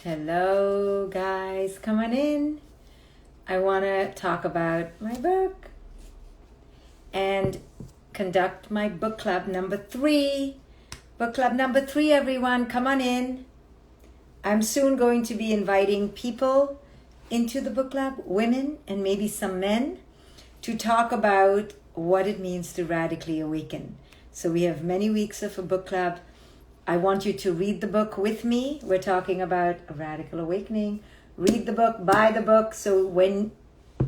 Hello guys, come on in. I want to talk about my book and conduct my book club number 3. Book club number 3, everyone, come on in. I'm soon going to be inviting people into the book club, women and maybe some men, to talk about what it means to radically awaken. So we have many weeks of a book club. I want you to read the book with me. We're talking about a radical awakening. Read the book, buy the book, so when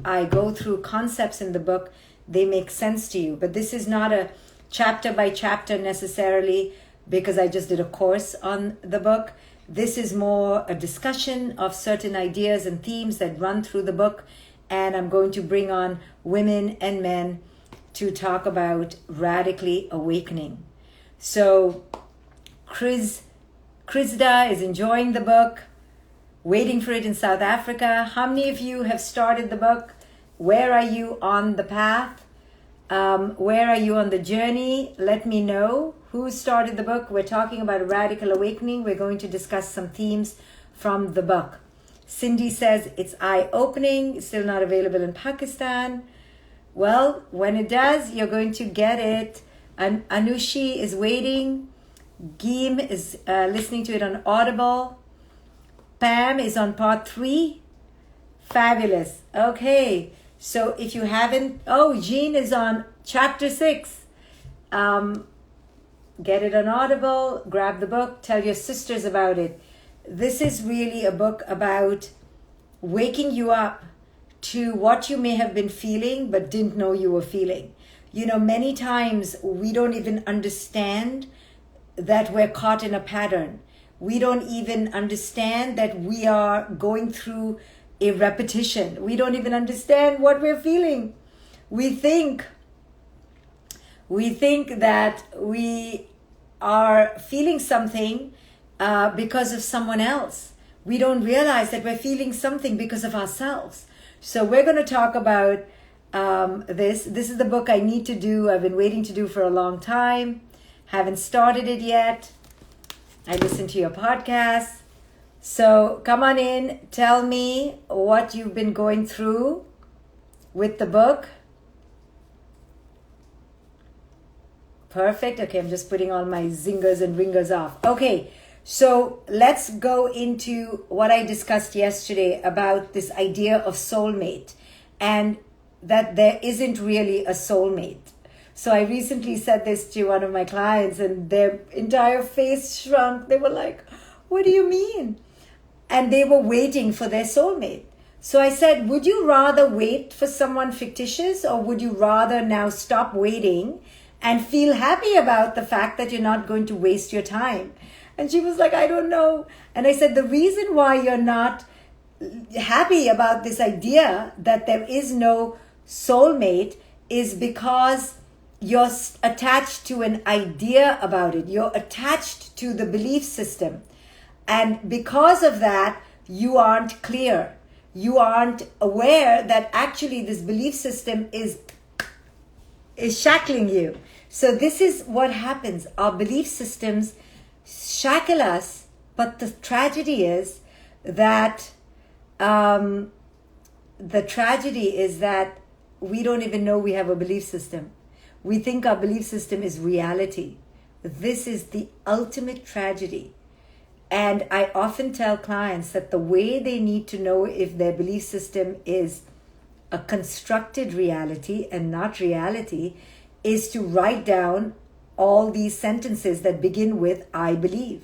I go through concepts in the book, they make sense to you. But this is not a chapter by chapter necessarily because I just did a course on the book. This is more a discussion of certain ideas and themes that run through the book. And I'm going to bring on women and men to talk about radically awakening. So Christa is enjoying the book, waiting for it in South Africa. How many of you have started the book? Where are you on the path? Where are you on the journey? Let me know who started the book. We're talking about a radical awakening. We're going to discuss some themes from the book. Cindy says it's eye-opening. It's still not available in Pakistan. Well, when it does, you're going to get it. Anushi is waiting. Geem is listening to it on Audible. Pam is on part 3. Fabulous. Okay. So if you haven't... Oh, Jean is on chapter 6. Get it on Audible. Grab the book. Tell your sisters about it. This is really a book about waking you up to what you may have been feeling but didn't know you were feeling. You know, many times we don't even understand that we're caught in a pattern. We don't even understand that we are going through a repetition. We don't even understand what we're feeling. We think that we are feeling something because of someone else. We don't realize that we're feeling something because of ourselves. So we're going to talk about this. This is the book I need to do. I've been waiting to do for a long time. Haven't started it yet. I listen to your podcast. So come on in. Tell me what you've been going through with the book. Perfect. Okay, I'm just putting all my zingers and ringers off. Okay, so let's go into what I discussed yesterday about this idea of soulmate and that there isn't really a soulmate. So I recently said this to one of my clients and their entire face shrunk. They were like, what do you mean? And they were waiting for their soulmate. So I said, would you rather wait for someone fictitious or would you rather now stop waiting and feel happy about the fact that you're not going to waste your time? And she was like, I don't know. And I said, the reason why you're not happy about this idea that there is no soulmate is because you're attached to an idea about it. You're attached to the belief system. And because of that, you aren't clear. You aren't aware that actually this belief system is shackling you. So this is what happens. Our belief systems shackle us. But the tragedy is that we don't even know we have a belief system. We think our belief system is reality. This is the ultimate tragedy. And I often tell clients that the way they need to know if their belief system is a constructed reality and not reality is to write down all these sentences that begin with, I believe,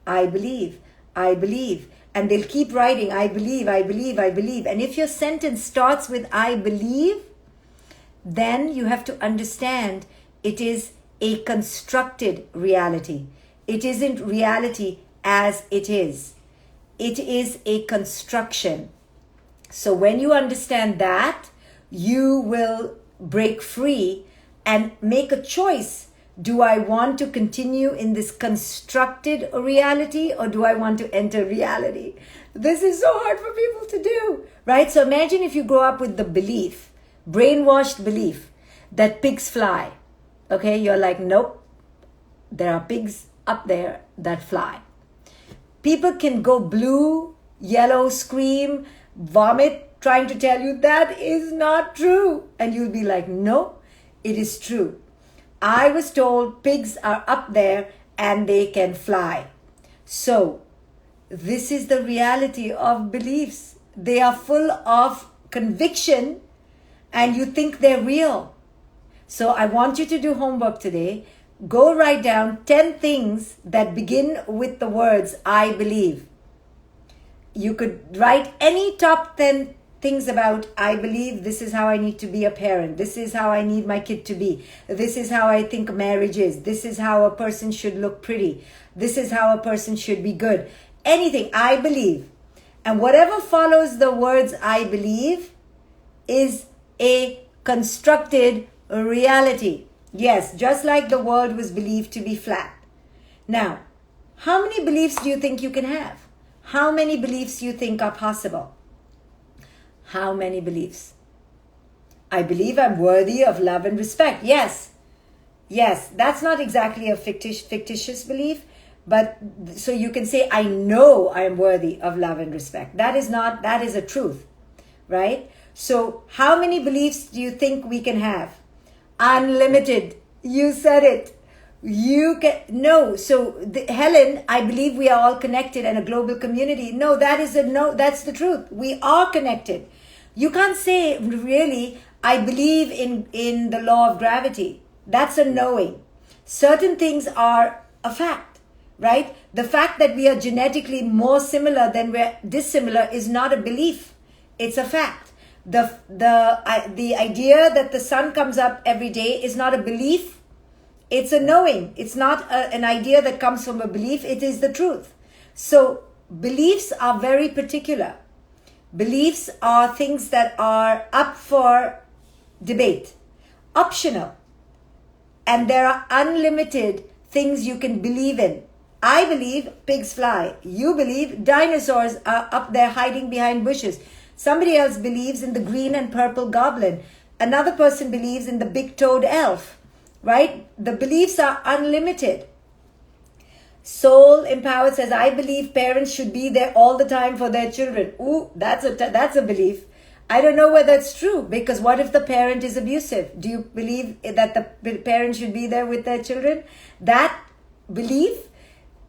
I believe, I believe. And they'll keep writing, I believe, I believe, I believe. And if your sentence starts with, I believe, then you have to understand it is a constructed reality. It isn't reality as it is. It is a construction. So when you understand that, you will break free and make a choice. Do I want to continue in this constructed reality or do I want to enter reality? This is so hard for people to do, right? So imagine if you grow up with the belief, brainwashed belief that pigs fly. Okay, you're like, nope, there are pigs up there that fly. People can go blue, yellow, scream, vomit, trying to tell you that is not true. And you'll be like, no, it is true. I was told pigs are up there and they can fly. So this is the reality of beliefs. They are full of conviction and you think they're real. So I want you to do homework today. Go write down 10 things that begin with the words I believe. You could write any top 10 things about I believe this is how I need to be a parent. This is how I need my kid to be. This is how I think marriage is. This is how a person should look pretty. This is how a person should be good. Anything, I believe. And whatever follows the words I believe is a constructed reality. Yes, just like the world was believed to be flat. Now, how many beliefs do you think you can have? How many beliefs do you think are possible? How many beliefs? I believe I'm worthy of love and respect. Yes, that's not exactly a fictitious belief, but so you can say, I know I am worthy of love and respect. That is a truth, right? So how many beliefs do you think we can have? Unlimited. You said it. You can, no. So Helen, I believe we are all connected and a global community. No, that's the truth. We are connected. You can't say really, I believe in the law of gravity. That's a knowing. Certain things are a fact, right? The fact that we are genetically more similar than we're dissimilar is not a belief. It's a fact. The idea that the sun comes up every day is not a belief. It's a knowing. It's not an idea that comes from a belief. It is the truth. So beliefs are very particular. Beliefs are things that are up for debate, optional. And there are unlimited things you can believe in. I believe pigs fly. You believe dinosaurs are up there hiding behind bushes. Somebody else believes in the green and purple goblin. Another person believes in the big-toed elf, right? The beliefs are unlimited. Soul Empowered says, I believe parents should be there all the time for their children. Ooh, that's a belief. I don't know whether it's true, because what if the parent is abusive? Do you believe that the parent should be there with their children? That belief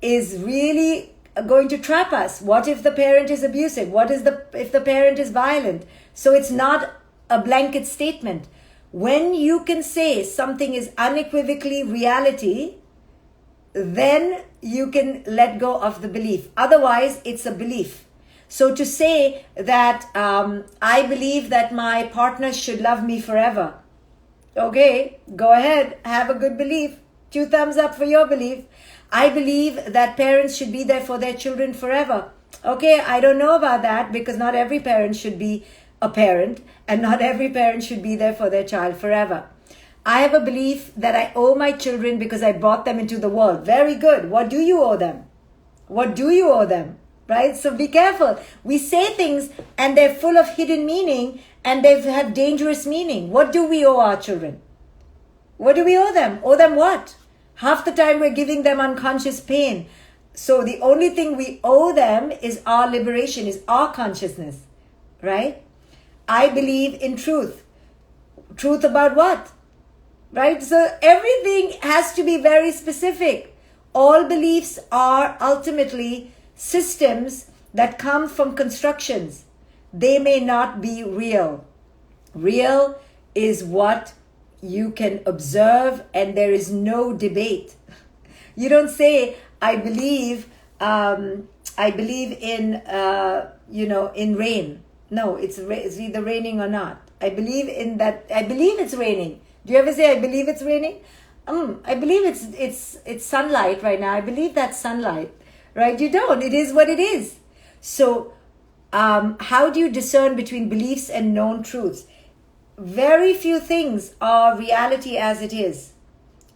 is really going to trap us. What if the parent is abusive? What is if the parent is violent? So it's not a blanket statement. When you can say something is unequivocally reality, then you can let go of the belief. Otherwise, it's a belief. So to say that I believe that my partner should love me forever. Okay, go ahead, have a good belief. 2 thumbs up for your belief. I believe that parents should be there for their children forever. Okay, I don't know about that, because not every parent should be a parent and not every parent should be there for their child forever. I have a belief that I owe my children because I brought them into the world. Very good. What do you owe them? What do you owe them? Right? So be careful. We say things and they're full of hidden meaning and they have dangerous meaning. What do we owe our children? What do we owe them? Owe them what? Half the time we're giving them unconscious pain. So the only thing we owe them is our liberation, is our consciousness. Right? I believe in truth. Truth about what? Right? So everything has to be very specific. All beliefs are ultimately systems that come from constructions. They may not be real. Real is what you can observe and there is no debate. You don't say, I believe in, in rain. No, it's either raining or not. I believe in that. I believe it's raining. Do you ever say, I believe it's raining? I believe it's sunlight right now. I believe that's sunlight, right? You don't. It is what it is. So how do you discern between beliefs and known truths? Very few things are reality as it is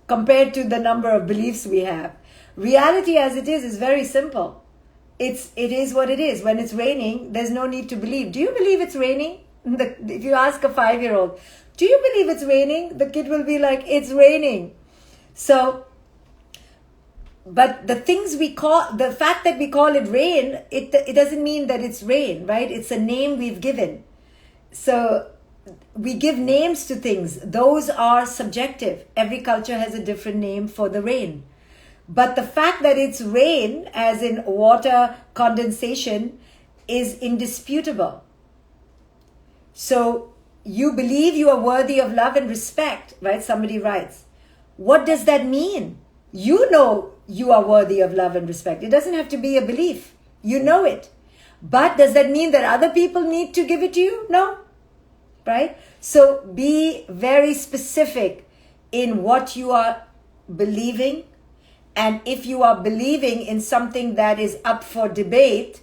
compared to the number of beliefs we have. Reality as it is very simple. It is what it is. When it's raining, there's no need to believe. Do you believe it's raining? If you ask a 5-year-old, do you believe it's raining? The kid will be like, it's raining. So But the fact that we call it rain, it doesn't mean that it's rain, right? It's a name we've given. So we give names to things. Those are subjective. Every culture has a different name for the rain. But the fact that it's rain, as in water condensation, is indisputable. So you believe you are worthy of love and respect, right? Somebody writes. What does that mean? You know you are worthy of love and respect. It doesn't have to be a belief. You know it. But does that mean that other people need to give it to you? No. Right? So be very specific in what you are believing. And if you are believing in something that is up for debate,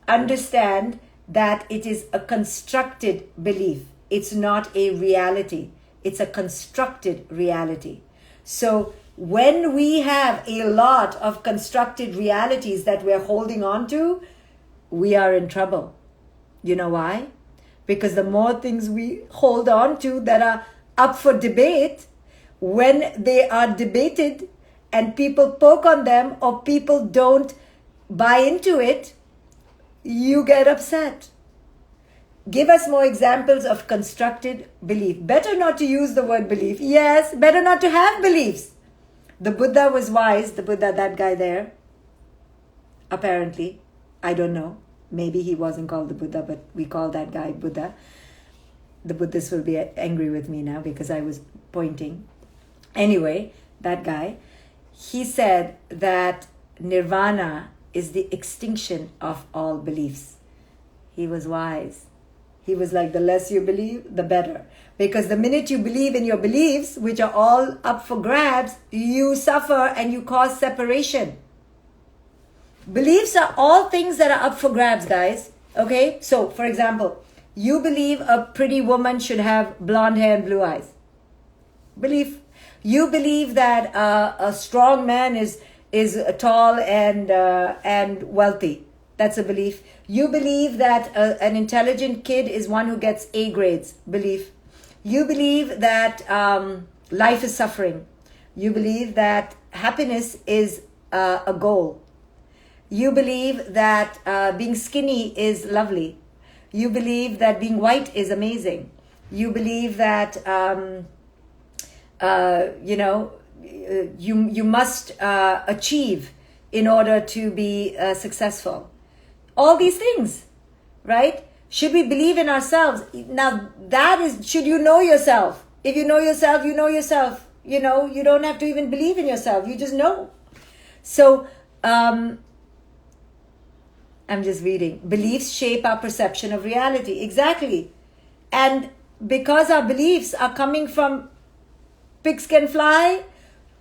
understand that it is a constructed belief. It's not a reality. It's a constructed reality. So when we have a lot of constructed realities that we're holding on to, we are in trouble. You know why? Because the more things we hold on to that are up for debate, when they are debated and people poke on them or people don't buy into it, you get upset. Give us more examples of constructed belief. Better not to use the word belief. Yes, better not to have beliefs. The Buddha was wise. The Buddha, that guy there, apparently. I don't know. Maybe he wasn't called the Buddha, but we call that guy Buddha. The Buddhists will be angry with me now because I was pointing. Anyway, that guy, he said that nirvana is the extinction of all beliefs. He was wise. He was like, the less you believe, the better. Because the minute you believe in your beliefs, which are all up for grabs, you suffer and you cause separation. Beliefs are all things that are up for grabs, guys. Okay? So, for example, you believe a pretty woman should have blonde hair and blue eyes. Belief. You believe that a strong man is tall and wealthy. That's a belief. You believe that an intelligent kid is one who gets A grades. Belief. You believe that life is suffering. You believe that happiness is a goal. You believe that being skinny is lovely. You believe that being white is amazing. You believe that you must achieve in order to be successful. All these things, right? Should we believe in ourselves? Now, that is, should you know yourself? If you know yourself, you know yourself. You know, you don't have to even believe in yourself. You just know. So, I'm just reading. Beliefs shape our perception of reality. Exactly. And because our beliefs are coming from pigs can fly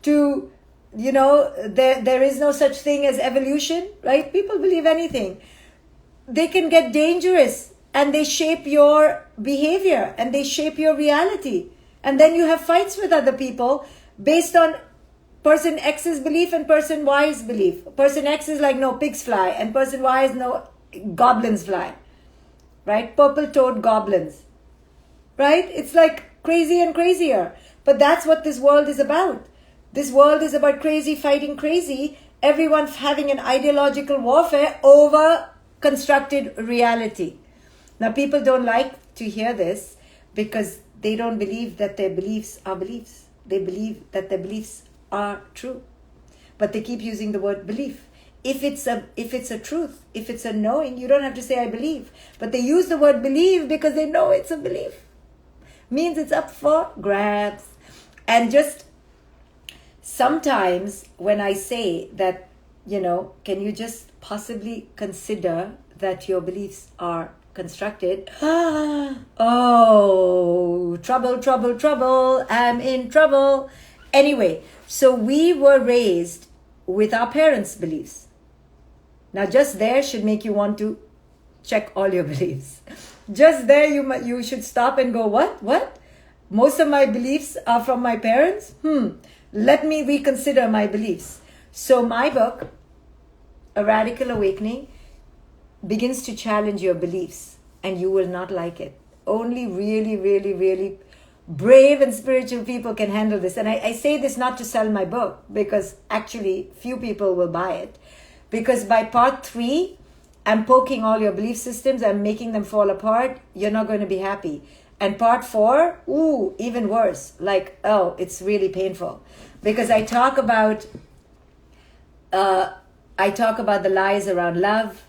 to, there is no such thing as evolution, right? People believe anything. They can get dangerous and they shape your behavior and they shape your reality. And then you have fights with other people based on person X's belief and person Y's belief. Person X is like, no, pigs fly. And person Y is, no, goblins fly. Right? Purple-toed goblins. Right? It's like crazy and crazier. But that's what this world is about. This world is about crazy fighting crazy. Everyone having an ideological warfare over constructed reality. Now, people don't like to hear this because they don't believe that their beliefs are beliefs. They believe that their beliefs are true. But they keep using the word belief. If it's a truth, if it's a knowing, you don't have to say I believe. But they use the word believe because they know it's a belief. Means it's up for grabs. And just sometimes when I say that, can you just possibly consider that your beliefs are constructed? Oh, trouble, trouble, trouble. I'm in trouble. Anyway, so we were raised with our parents' beliefs. Now, just there should make you want to check all your beliefs. Just there, you should stop and go, what? Most of my beliefs are from my parents? Let me reconsider my beliefs. So my book, A Radical Awakening, begins to challenge your beliefs and you will not like it. Only really, really, really brave and spiritual people can handle this. And I say this not to sell my book, because actually few people will buy it. Because by part 3, I'm poking all your belief systems, I'm making them fall apart. You're not going to be happy. And part 4, ooh, even worse. Like, oh, it's really painful. Because I talk about the lies around love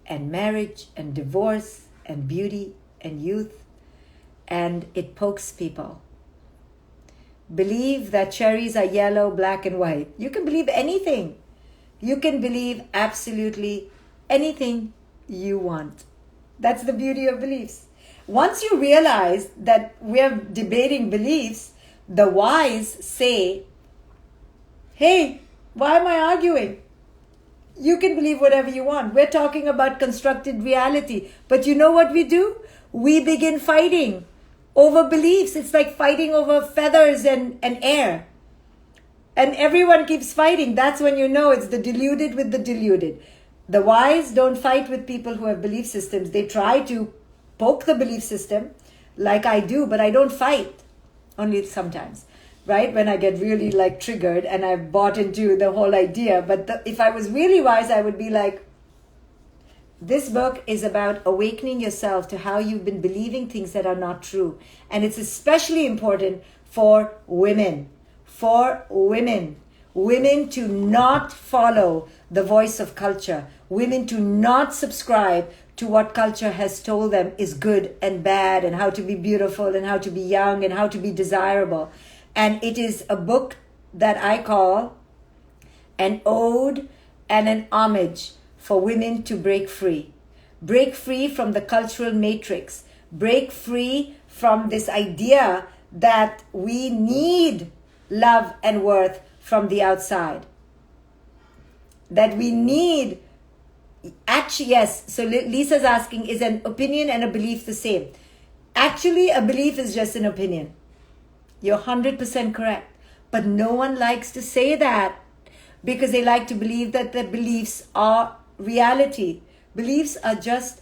and marriage and divorce and beauty and youth. And it pokes people. Believe that cherries are yellow, black, and white. You can believe anything. You can believe absolutely anything you want. That's the beauty of beliefs. Once you realize that we're debating beliefs, the wise say, hey, why am I arguing? You can believe whatever you want. We're talking about constructed reality. But you know what we do? We begin fighting over beliefs. It's like fighting over feathers and air. And everyone keeps fighting. That's when you know it's the deluded with the deluded. The wise don't fight with people who have belief systems. They try to poke the belief system like I do, but I don't fight. Only sometimes, right? When I get really like triggered and I've bought into the whole idea. But if I was really wise, I would be like, this book is about awakening yourself to how you've been believing things that are not true. And it's especially important for women. For women. Women to not follow the voice of culture. Women to not subscribe to what culture has told them is good and bad, and how to be beautiful and how to be young and how to be desirable. And it is a book that I call an ode and an homage for women to break free. Break free from the cultural matrix. Break free from this idea that we need love and worth from the outside. That we need, actually, yes, so Lisa's asking, is an opinion and a belief the same? Actually, a belief is just an opinion. You're 100% correct. But no one likes to say that, because they like to believe that their beliefs are reality. Beliefs are just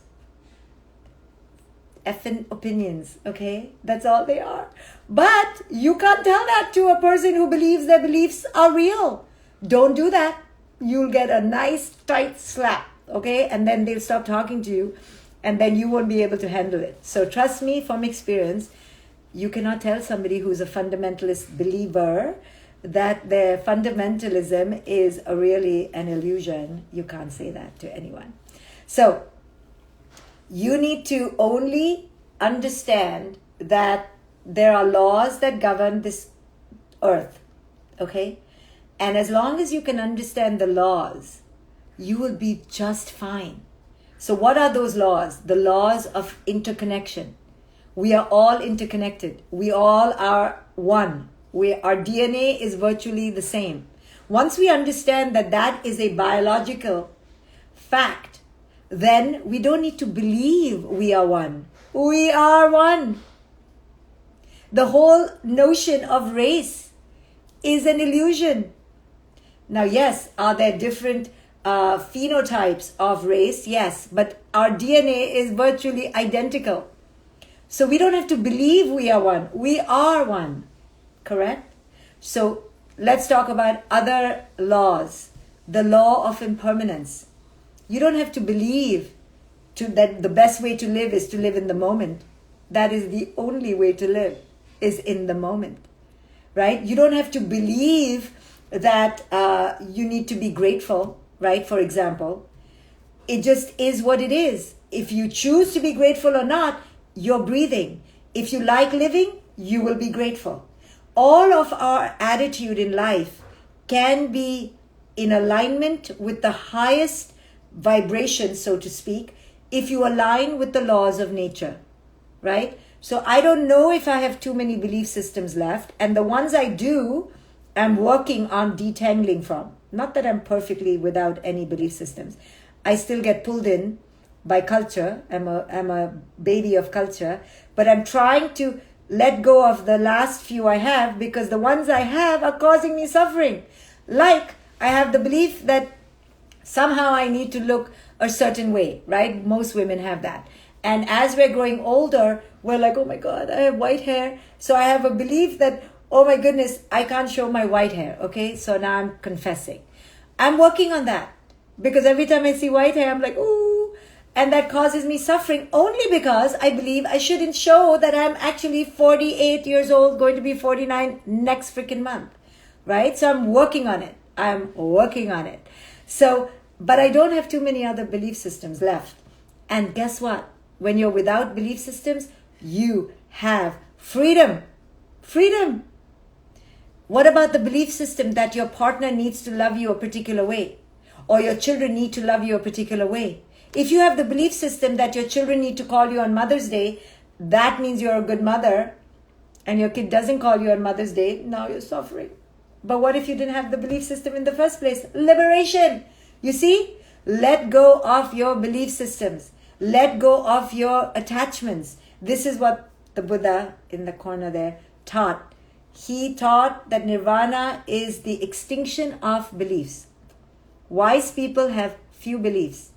effing opinions, okay? That's all they are. But you can't tell that to a person who believes their beliefs are real. Don't do that. You'll get a nice tight slap, okay? And then they'll stop talking to you, and then you won't be able to handle it. So trust me, from experience, you cannot tell somebody who's a fundamentalist believer that their fundamentalism is really an illusion. You can't say that to anyone. So you need to only understand that there are laws that govern this earth, okay? And as long as you can understand the laws, you will be just fine. So what are those laws? The laws of interconnection. We are all interconnected. We all are one. Our DNA is virtually the same. Once we understand that that is a biological fact, then we don't need to believe we are one. We are one. The whole notion of race is an illusion. Now, yes, are there different phenotypes of race? Yes, but our DNA is virtually identical. So we don't have to believe we are one. We are one. Correct? So let's talk about other laws. The law of impermanence. You don't have to believe that the best way to live is to live in the moment. That is the only way to live, is in the moment. Right? You don't have to believe that you need to be grateful, right? For example, it just is what it is. If you choose to be grateful or not, you're breathing. If you like living, you will be grateful. All of our attitude in life can be in alignment with the highest vibration, so to speak, if you align with the laws of nature, right? So I don't know if I have too many belief systems left, and the ones I do, I'm working on detangling from. Not that I'm perfectly without any belief systems. I still get pulled in by culture. I'm a baby of culture, but I'm trying to let go of the last few I have, because the ones I have are causing me suffering. Like, I have the belief that somehow I need to look a certain way, right? Most women have that. And as we're growing older, we're like, oh my God, I have white hair. So I have a belief that, oh my goodness, I can't show my white hair. Okay, so now I'm confessing. I'm working on that because every time I see white hair, I'm like, ooh. And that causes me suffering only because I believe I shouldn't show that I'm actually 48 years old, going to be 49 next freaking month. Right? So I'm working on it. So, but I don't have too many other belief systems left. And guess what? When you're without belief systems, you have freedom. Freedom. What about the belief system that your partner needs to love you a particular way? Or your children need to love you a particular way? If you have the belief system that your children need to call you on Mother's Day, that means you're a good mother, and your kid doesn't call you on Mother's Day, now you're suffering. But what if you didn't have the belief system in the first place? Liberation. You see? Let go of your belief systems. Let go of your attachments. This is what the Buddha in the corner there taught. He taught that nirvana is the extinction of beliefs. Wise people have few beliefs.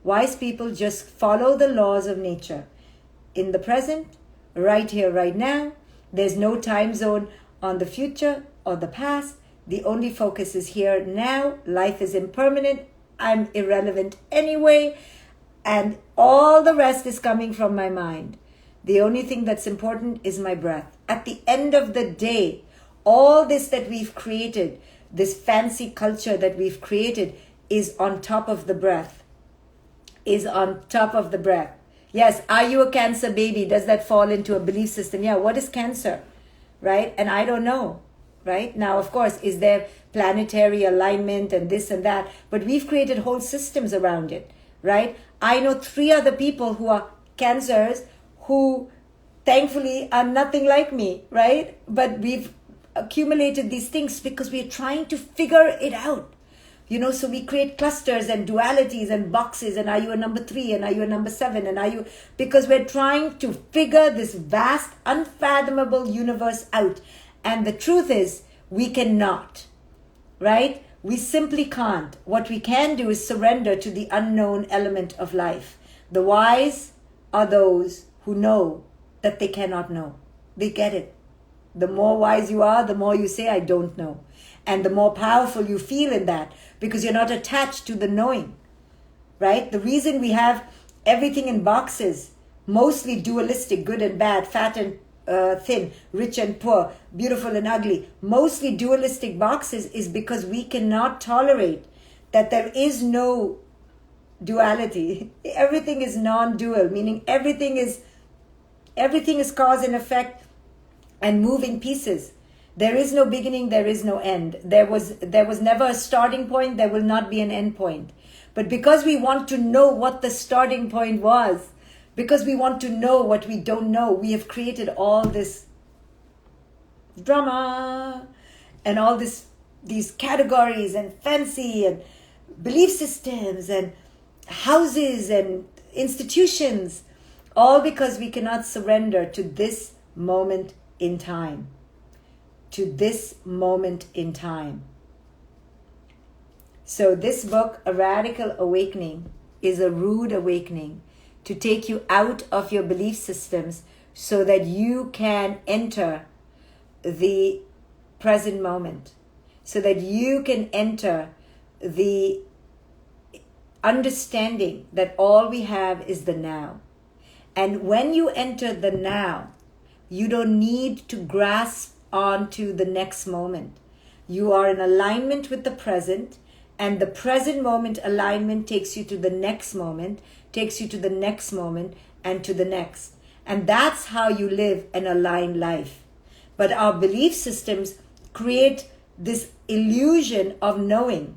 Wise people just follow the laws of nature. In the present, right here, right now, there's no time zone on the future or the past. The only focus is here now. Life is impermanent. I'm irrelevant anyway. And all the rest is coming from my mind. The only thing that's important is my breath. At the end of the day, all this that we've created, this fancy culture that we've created, is on top of the breath. Is on top of the breath. Yes, are you a cancer baby? Does that fall into a belief system? Yeah, what is cancer? Right? And I don't know. Right? Now, of course, is there planetary alignment and this and that? But we've created whole systems around it. Right? I know 3 other people who are cancers who thankfully are nothing like me. Right? But we've accumulated these things because we're trying to figure it out. You know, so we create clusters and dualities and boxes, and are you a number 3 and are you a number 7 and are you, because we're trying to figure this vast, unfathomable universe out. And the truth is, we cannot, right? We simply can't. What we can do is surrender to the unknown element of life. The wise are those who know that they cannot know. They get it. The more wise you are, the more you say, I don't know. And the more powerful you feel in that, because you're not attached to the knowing, right? The reason we have everything in boxes, mostly dualistic, good and bad, fat and thin, rich and poor, beautiful and ugly, mostly dualistic boxes, is because we cannot tolerate that there is no duality. Everything is non-dual, meaning everything is cause and effect and moving pieces. There is no beginning, there is no end. There was never a starting point, there will not be an end point. But because we want to know what the starting point was, because we want to know what we don't know, we have created all this drama and all these categories and fancy and belief systems and houses and institutions, all because we cannot surrender to this moment in time. To this moment in time. So this book, A Radical Awakening, is a rude awakening to take you out of your belief systems so that you can enter the present moment, so that you can enter the understanding that all we have is the now. And when you enter the now, you don't need to grasp on to the next moment. You are in alignment with the present, and the present moment alignment takes you to the next moment, takes you to the next moment, and to the next. And that's how you live an aligned life. But our belief systems create this illusion of knowing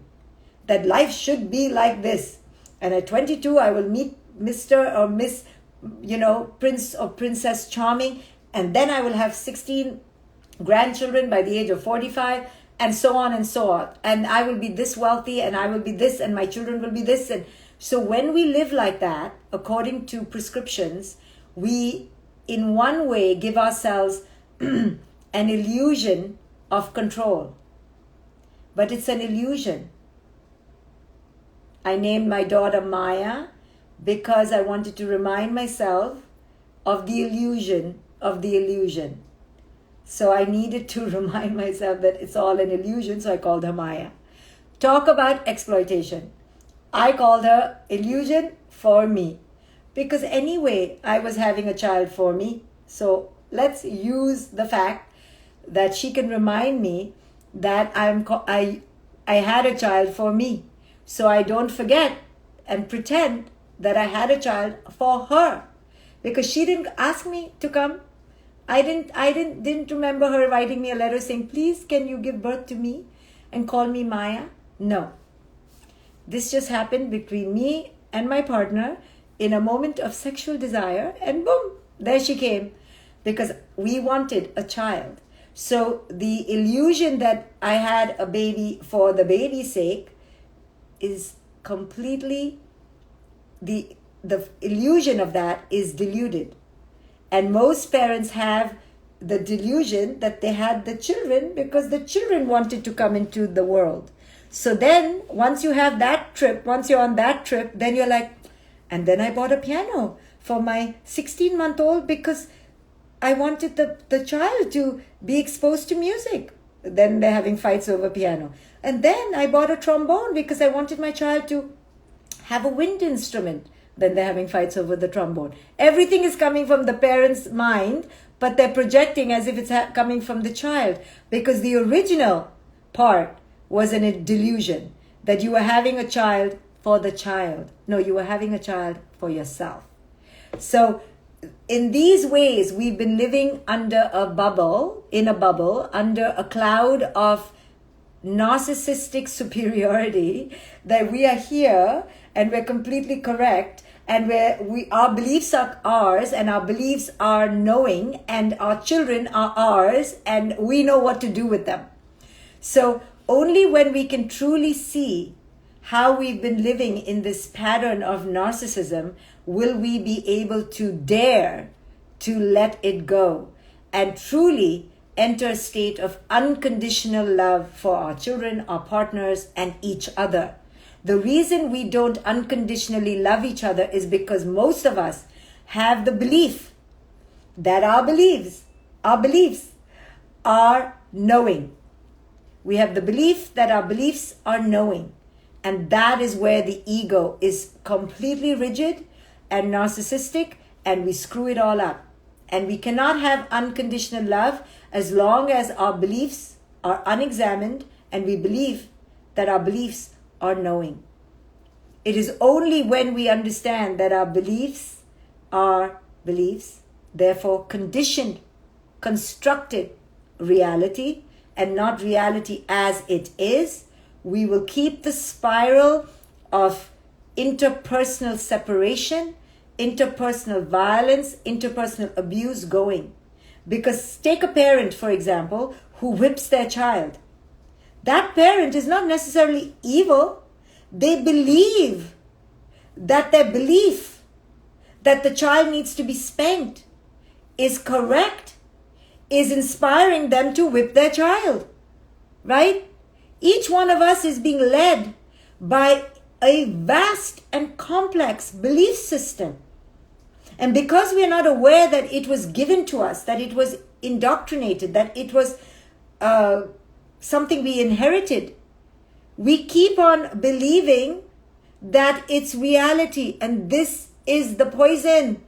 that life should be like this. And at 22, I will meet Mr. or Miss, Prince or Princess Charming, and then I will have 16 grandchildren by the age of 45, and so on and so on. And I will be this wealthy, and I will be this, and my children will be this. And so when we live like that, according to prescriptions, we, in one way, give ourselves an illusion of control. But it's an illusion. I named my daughter Maya because I wanted to remind myself of the illusion of the illusion. So I needed to remind myself that it's all an illusion, so I called her Maya. Talk about exploitation. I called her illusion for me. Because anyway, I was having a child for me. So let's use the fact that she can remind me that I had a child for me. So I don't forget and pretend that I had a child for her. Because she didn't ask me to come. I didn't remember her writing me a letter saying, please can you give birth to me and call me Maya? No. This just happened between me and my partner in a moment of sexual desire, and boom, there she came, because we wanted a child. So the illusion that I had a baby for the baby's sake is completely, the illusion of that is deluded. And most parents have the delusion that they had the children because the children wanted to come into the world. So then once you have that trip, once you're on that trip, then you're like, and then I bought a piano for my 16-month-old because I wanted the child to be exposed to music. Then they're having fights over piano. And then I bought a trombone because I wanted my child to have a wind instrument. Then they're having fights over the trombone. Everything is coming from the parent's mind, but they're projecting as if it's coming from the child, because the original part was a delusion that you were having a child for the child. No, you were having a child for yourself. So in these ways, we've been living under a bubble, under a cloud of narcissistic superiority, that we are here and we're completely correct, and our beliefs are ours, and our beliefs are knowing, and our children are ours, and we know what to do with them. So only when we can truly see how we've been living in this pattern of narcissism will we be able to dare to let it go and truly enter a state of unconditional love for our children, our partners, and each other. The reason we don't unconditionally love each other is because most of us have the belief that our beliefs are knowing. We have the belief that our beliefs are knowing. And that is where the ego is completely rigid and narcissistic, and we screw it all up. And we cannot have unconditional love as long as our beliefs are unexamined and we believe that our beliefs are knowing. It is only when we understand that our beliefs are beliefs, therefore conditioned, constructed reality, and not reality as it is, we will keep the spiral of interpersonal separation, interpersonal violence, interpersonal abuse going. Because take a parent, for example, who whips their child. That parent is not necessarily evil. They believe that their belief that the child needs to be spanked is correct, is inspiring them to whip their child, right? Each one of us is being led by a vast and complex belief system. And because we are not aware that it was given to us, that it was indoctrinated, that it was something we inherited, we keep on believing that it's reality. And this is the poison.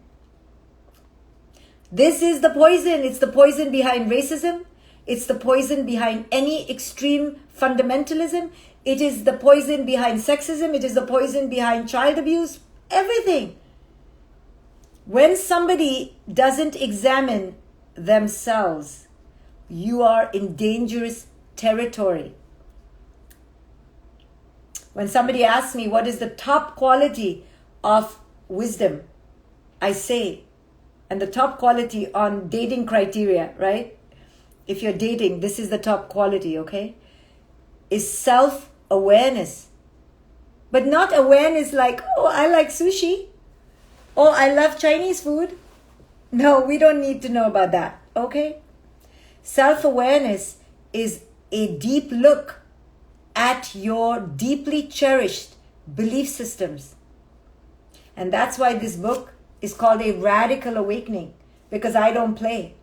This is the poison. It's the poison behind racism. It's the poison behind any extreme fundamentalism. It is the poison behind sexism. It is the poison behind child abuse. Everything. When somebody doesn't examine themselves, you are in dangerous territory. When somebody asks me what is the top quality of wisdom, I say, and the top quality on dating criteria, right? If you're dating, this is the top quality, okay? Is self-awareness. But not awareness like, oh, I like sushi. Oh, I love Chinese food. No, we don't need to know about that, okay? Self-awareness is a deep look at your deeply cherished belief systems. And that's why this book is called A Radical Awakening, because I don't play.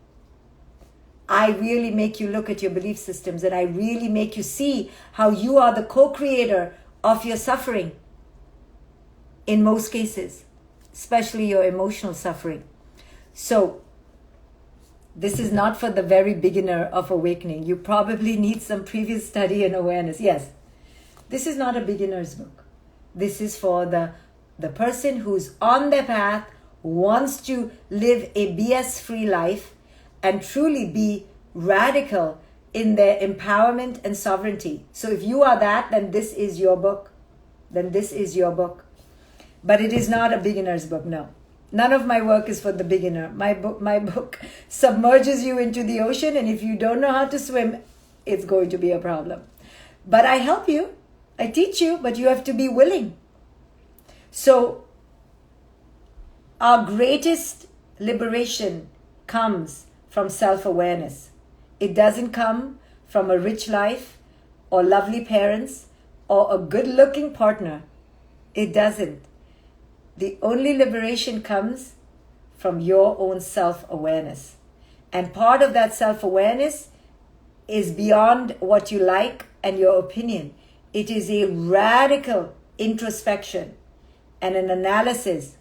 I really make you look at your belief systems, and I really make you see how you are the co-creator of your suffering in most cases, especially your emotional suffering. So this is not for the very beginner of awakening. You probably need some previous study and awareness. Yes, this is not a beginner's book. This is for the person who's on their path, wants to live a BS-free life and truly be radical in their empowerment and sovereignty. So if you are that, then this is your book. Then this is your book. But it is not a beginner's book, no. None of my work is for the beginner. My book submerges you into the ocean, and if you don't know how to swim, it's going to be a problem. But I help you. I teach you, but you have to be willing. So our greatest liberation comes from self-awareness. It doesn't come from a rich life or lovely parents or a good-looking partner. It doesn't. The only liberation comes from your own self-awareness. And part of that self-awareness is beyond what you like and your opinion. It is a radical introspection and an analysis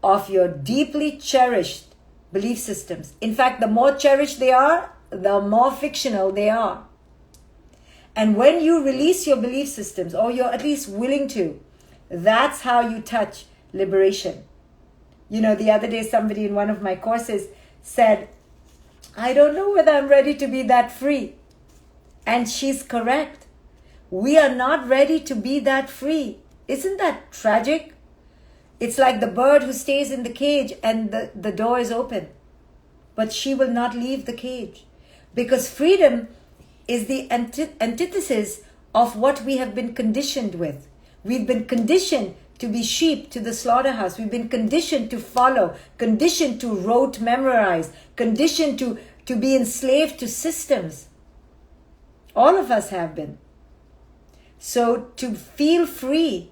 of your deeply cherished belief systems. In fact, the more cherished they are, the more fictional they are. And when you release your belief systems, or you're at least willing to, that's how you touch liberation. You know, the other day somebody in one of my courses said, I don't know whether I'm ready to be that free. And she's correct. We are not ready to be that free. Isn't that tragic? It's like the bird who stays in the cage and the door is open, but she will not leave the cage, because freedom is the antithesis of what we have been conditioned with. We've been conditioned to be sheep to the slaughterhouse. We've been conditioned to follow, conditioned to rote memorize, conditioned to be enslaved to systems. All of us have been. So to feel free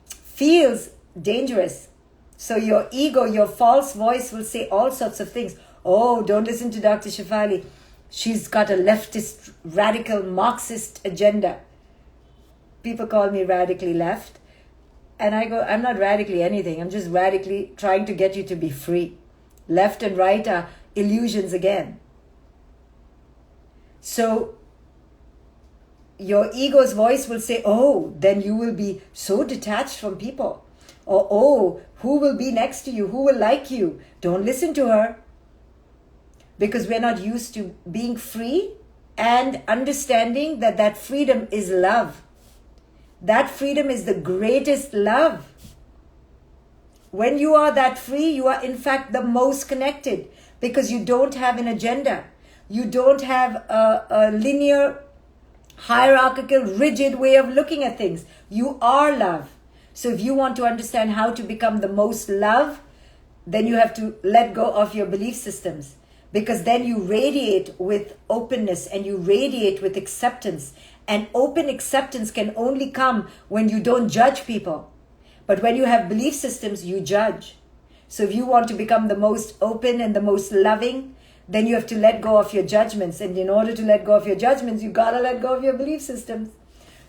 feels dangerous. So your ego, your false voice will say all sorts of things. Oh, don't listen to Dr. Shefali. She's got a leftist, radical, Marxist agenda. People call me radically left. And I go, I'm not radically anything. I'm just radically trying to get you to be free. Left and right are illusions again. So your ego's voice will say, oh, then you will be so detached from people. Or, oh, who will be next to you? Who will like you? Don't listen to her. Because we're not used to being free and understanding that that freedom is love. That freedom is the greatest love. When you are that free, you are in fact the most connected, because you don't have an agenda. You don't have a linear, hierarchical, rigid way of looking at things. You are love. So if you want to understand how to become the most love, then you have to let go of your belief systems, because then you radiate with openness and you radiate with acceptance. And open acceptance can only come when you don't judge people. But when you have belief systems, you judge. So if you want to become the most open and the most loving, then you have to let go of your judgments. And in order to let go of your judgments, you got to let go of your belief systems.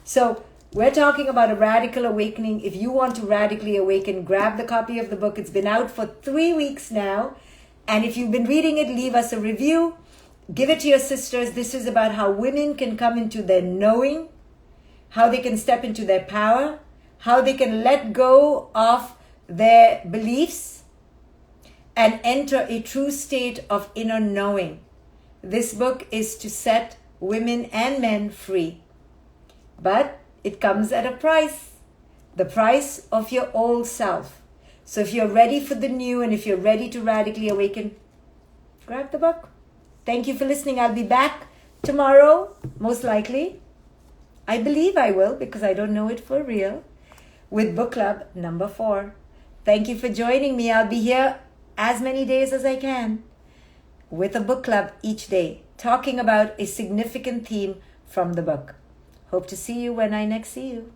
So we're talking about a radical awakening. If you want to radically awaken, grab the copy of the book. It's been out for 3 weeks now. And if you've been reading it, leave us a review. Give it to your sisters. This is about how women can come into their knowing, how they can step into their power, how they can let go of their beliefs and enter a true state of inner knowing. This book is to set women and men free. But it comes at a price, the price of your old self. So if you're ready for the new and if you're ready to radically awaken, grab the book. Thank you for listening. I'll be back tomorrow, most likely. I believe I will, because I don't know it for real, with book club number 4. Thank you for joining me. I'll be here as many days as I can with a book club each day, talking about a significant theme from the book. Hope to see you when I next see you.